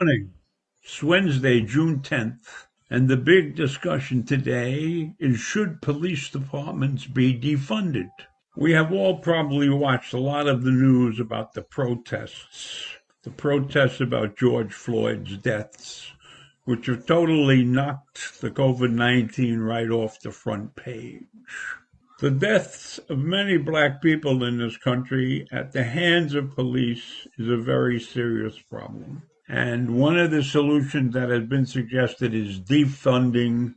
Morning. It's Wednesday, June 10th, and the big discussion today is should police departments be defunded? We have all probably watched a lot of the news about the protests about George Floyd's deaths, which have totally knocked the COVID-19 right off the front page. The deaths of many black people in this country at the hands of police is a very serious problem. And one of the solutions that has been suggested is defunding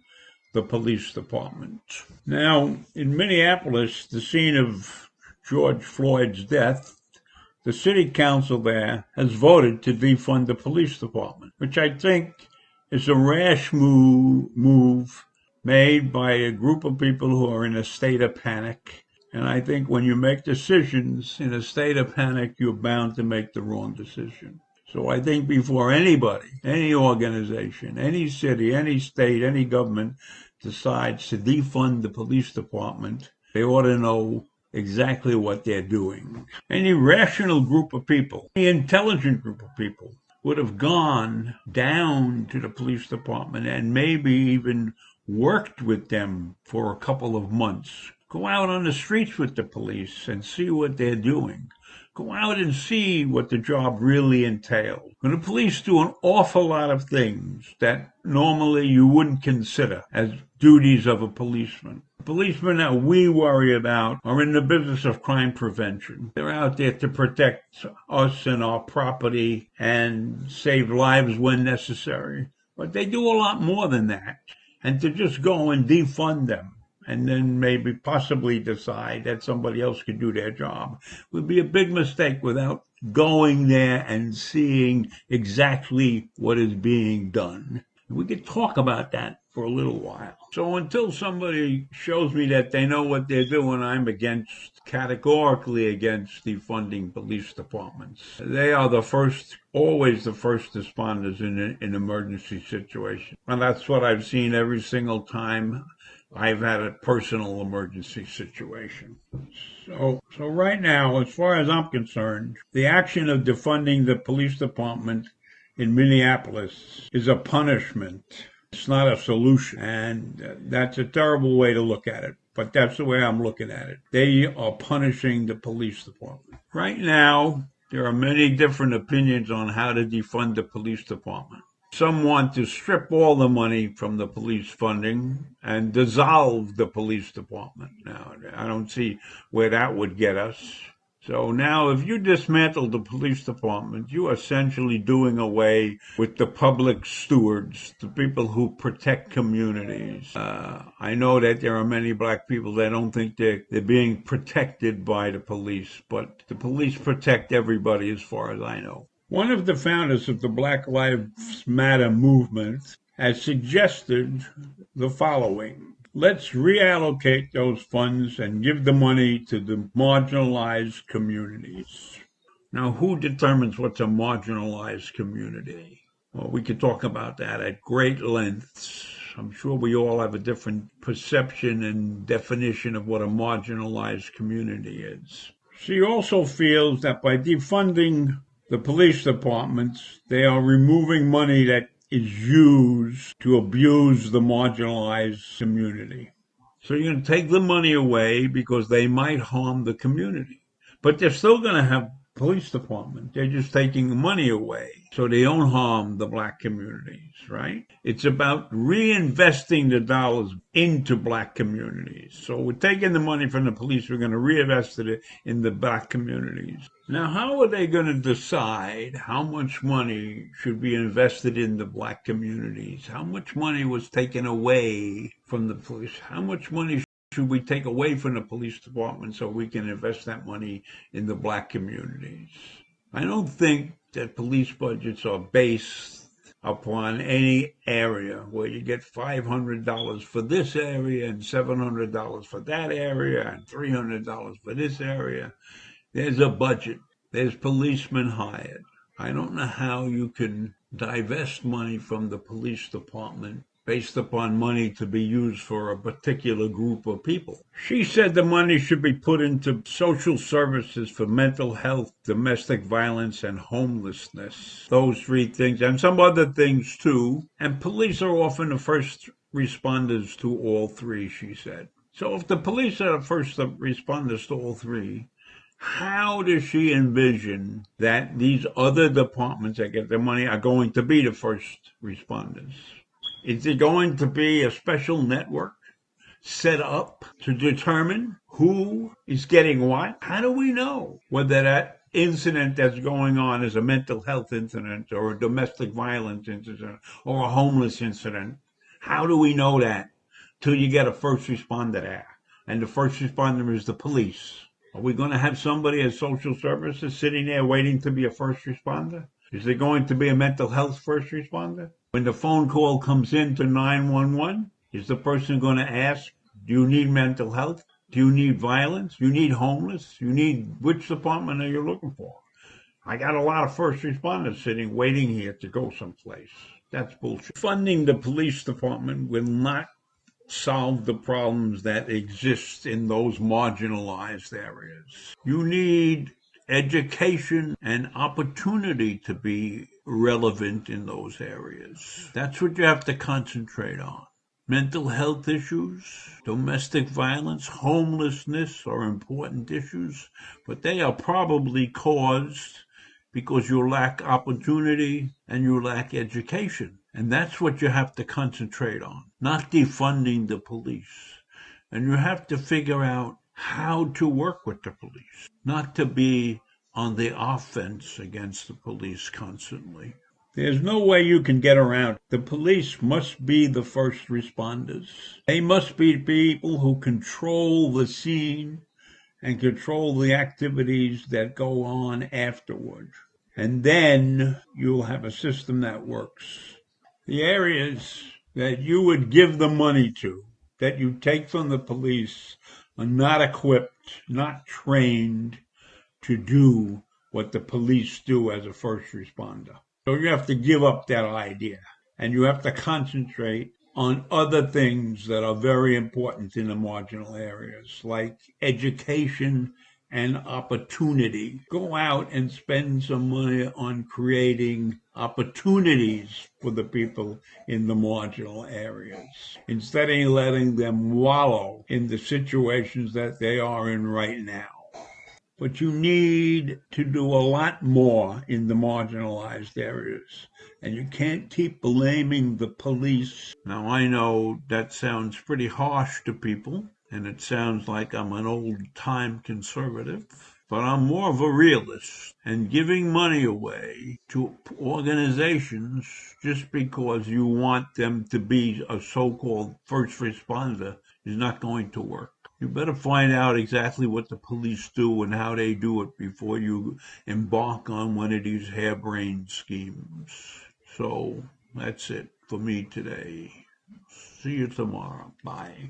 the police department. Now, in Minneapolis, the scene of George Floyd's death, the city council there has voted to defund the police department, which I think is a rash move made by a group of people who are in a state of panic. And I think when you make decisions in a state of panic, you're bound to make the wrong decision. So I think before anybody, any organization, any city, any state, any government decides to defund the police department, they ought to know exactly what they're doing. Any rational group of people, any intelligent group of people would have gone down to the police department and maybe even worked with them for a couple of months. Go out on the streets with the police and see what they're doing. Go out and see what the job really entails. And the police do an awful lot of things that normally you wouldn't consider as duties of a policeman. The policemen that we worry about are in the business of crime prevention. They're out there to protect us and our property and save lives when necessary. But they do a lot more than that. And to just go and defund them and then maybe possibly decide that somebody else could do their job would be a big mistake without going there and seeing exactly what is being done. We could talk about that for a little while. So until somebody shows me that they know what they're doing, I'm categorically against defunding police departments. They are always the first responders in an emergency situation. And that's what I've seen every single time I've had a personal emergency situation. So right now, as far as I'm concerned, the action of defunding the police department in Minneapolis is a punishment. It's not a solution. And that's a terrible way to look at it. But that's the way I'm looking at it. They are punishing the police department. Right now, there are many different opinions on how to defund the police department. Some want to strip all the money from the police funding and dissolve the police department. Now, I don't see where that would get us. So now if you dismantle the police department, you are essentially doing away with the public stewards, the people who protect communities. I know that there are many black people that don't think they're being protected by the police, but the police protect everybody as far as I know. One of the founders of the Black Lives Matter movement has suggested the following. Let's reallocate those funds and give the money to the marginalized communities. Now, who determines what's a marginalized community? Well, we could talk about that at great lengths. I'm sure we all have a different perception and definition of what a marginalized community is. She also feels that by defunding the police departments, they are removing money that is used to abuse the marginalized community. So you're going to take the money away because they might harm the community. But they're still going to have police department. They're just taking the money away so they don't harm the black communities, right? It's about reinvesting the dollars into black communities. So we're taking the money from the police, we're going to reinvest it in the black communities. Now, how are they going to decide how much money should be invested in the black communities? How much money was taken away from the police? How much money should we take away from the police department so we can invest that money in the black communities? I don't think that police budgets are based upon any area where you get $500 for this area and $700 for that area and $300 for this area. There's a budget. There's policemen hired. I don't know how you can divest money from the police department based upon money to be used for a particular group of people. She said the money should be put into social services for mental health, domestic violence, and homelessness. Those three things, and some other things too. And police are often the first responders to all three, she said. So if the police are the first responders to all three, how does she envision that these other departments that get the money are going to be the first responders? Is it going to be a special network set up to determine who is getting what? How do we know whether that incident that's going on is a mental health incident or a domestic violence incident or a homeless incident? How do we know that till you get a first responder there? And the first responder is the police. Are we going to have somebody at social services sitting there waiting to be a first responder? Is there going to be a mental health first responder? When the phone call comes in to 911, is the person going to ask, do you need mental health? Do you need violence? You need homeless? You need, which department are you looking for? I got a lot of first responders sitting waiting here to go someplace. That's bullshit. Funding the police department will not solve the problems that exist in those marginalized areas. You need education and opportunity to be relevant in those areas. That's what you have to concentrate on. Mental health issues, domestic violence, homelessness are important issues, but they are probably caused because you lack opportunity and you lack education. And that's what you have to concentrate on, not defunding the police. And you have to figure out how to work with the police, not to be on the offense against the police constantly. There's no way you can get around. The police must be the first responders. They must be people who control the scene and control the activities that go on afterwards. And then you'll have a system that works. The areas that you would give the money to, that you take from the police, are not equipped, not trained to do what the police do as a first responder. So you have to give up that idea, and you have to concentrate on other things that are very important in the marginal areas, like education and opportunity. Go out and spend some money on creating opportunities for the people in the marginal areas, instead of letting them wallow in the situations that they are in right now. But you need to do a lot more in the marginalized areas. And you can't keep blaming the police. Now, I know that sounds pretty harsh to people, and it sounds like I'm an old-time conservative, but I'm more of a realist. And giving money away to organizations just because you want them to be a so-called first responder is not going to work. You better find out exactly what the police do and how they do it before you embark on one of these harebrained schemes. So that's it for me today. See you tomorrow. Bye.